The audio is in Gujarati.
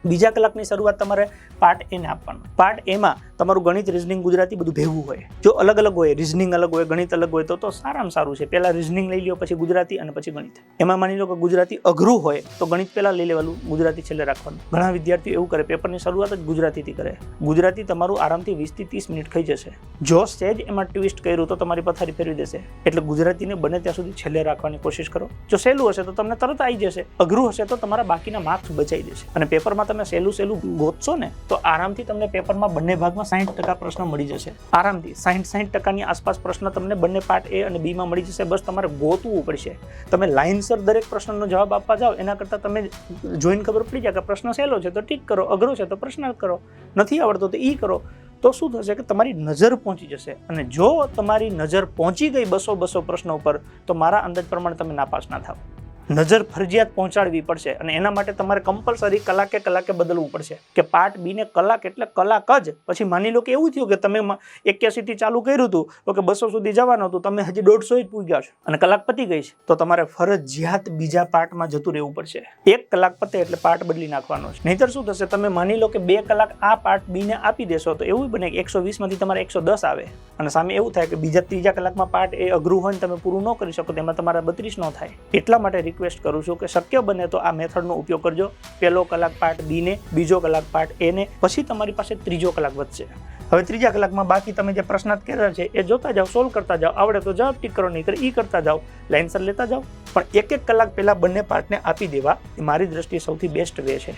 બીજા કલાકની શરૂઆત તમારે પાર્ટ એ ને આપવાનું. પાર્ટ એમાં તમારું ગણિત, રિઝનિંગ, ગુજરાતી બધું ભેગું હોય. જો અલગ અલગ હોય, રિઝનિંગ અલગ હોય, ગણિત અલગ હોય તો સારામાં સારું છે. પહેલા રિઝનિંગ લઈ લો, પછી ગુજરાતી અને પછી ગણિત. એમાં માની લો કે ગુજરાતી અઘરું હોય તો ગણિત પહેલા લઈ લેવાનું, ગુજરાતી છેલ્લે રાખવાનું. ઘણા વિદ્યાર્થીઓ એવું કરે, પેપરની શરૂઆત જ ગુજરાતીથી કરે. ગુજરાતી તમારું આરામથી 20 થી 30 મિનિટ ખાઈ જશે. જો સહેજ એમાં ટ્વિસ્ટ કર્યું તો તમારી પથારી ફેરવી દેશે. એટલે ગુજરાતીને બને ત્યાં સુધી છેલ્લે રાખવાની કોશિશ કરો. જો સહેલું હશે તો તમને તરત આવી જશે, અઘરું હશે તો તમારા બાકીના માર્ક્સ બચાઈ દેશે. અને પેપરમાં તમે સહેલું ગોતશો ને તો આરામથી તમને પેપરમાં બંને ભાગમાં 60% પ્રશ્ન મળી જશે. આરામથી 60% આસપાસ પ્રશ્ન તમને બંને પાર્ટ એ અને બી માં મળી જશે. બસ તમારે ગોતવું પડશે. તમે લાઇનસર દરેક પ્રશ્નનો જવાબ આપવા જાઓ એના કરતાં તમે જોઈને ખબર પડી જાય કે પ્રશ્ન સહેલો છે તો ટીક કરો, અઘરો છે તો પ્રશ્ન કરો, નથી આવડતો તો ઈ કરો. તો શું થશે કે તમારી નજર પહોંચી જશે. અને જો તમારી નજર પહોંચી ગઈ 200 પ્રશ્નો ઉપર તો મારા અંદાજ પ્રમાણે તમે નાપાસ ના થાવ. નજર ફરજિયાત પહોંચાડવી પડશે અને એના માટે તમારે કમ્પલસરી કલાકે બદલવું પડશે કે પાર્ટ બી ને કલાક એટલે કલાક જ. પછી માની લો કે એવું થયું કે તમે 81 થી ચાલુ કર્યું હતું તો કે 200 સુધી જવાનું હતું, તમે હજી 150 જ પૂગ્યા છો અને કલાક પતી ગઈ છે, તો તમારે ફરજિયાત બીજા પાર્ટમાં જતું રહેવું પડશે. 1 કલાક પતે એટલે પાર્ટ બદલી નાખવાનો છે. નહીતર શું થશે, તમે માની લો કે 2 કલાક આ પાર્ટ બી ને આપી દેશો તો એવું બને કે 120 માંથી તમારે 110 આવે અને સામે એવું થાય કે ત્રીજા કલાકમાં પાર્ટ એ અઘરું હોય ને તમે પૂરું ન કરી શકો, તેમાં તમારા 32 ન થાય. એટલા માટે રિક્વેસ્ટ કરું છું કે શક્ય બને તો આ મેથડનો ઉપયોગ કરજો. પહેલો કલાક પાર્ટ બી ને, બીજો કલાક પાર્ટ એ ને, પછી તમારી પાસે ત્રીજો કલાક વધશે. હવે ત્રીજા કલાકમાં બાકી તમે જે પ્રશ્નાર્થ કર્યા છે એ જોતા જાઓ, સોલ્વ કરતા જાઓ. આવડે તો જવાબ ટીક કરો, નહીં ઈ કરતા જાઓ, લાઇનસર લેતા જાઓ. પણ 1 કલાક પહેલા બંને પાર્ટને આપી દેવા એ મારી દ્રષ્ટિએ સૌથી બેસ્ટ વે છે.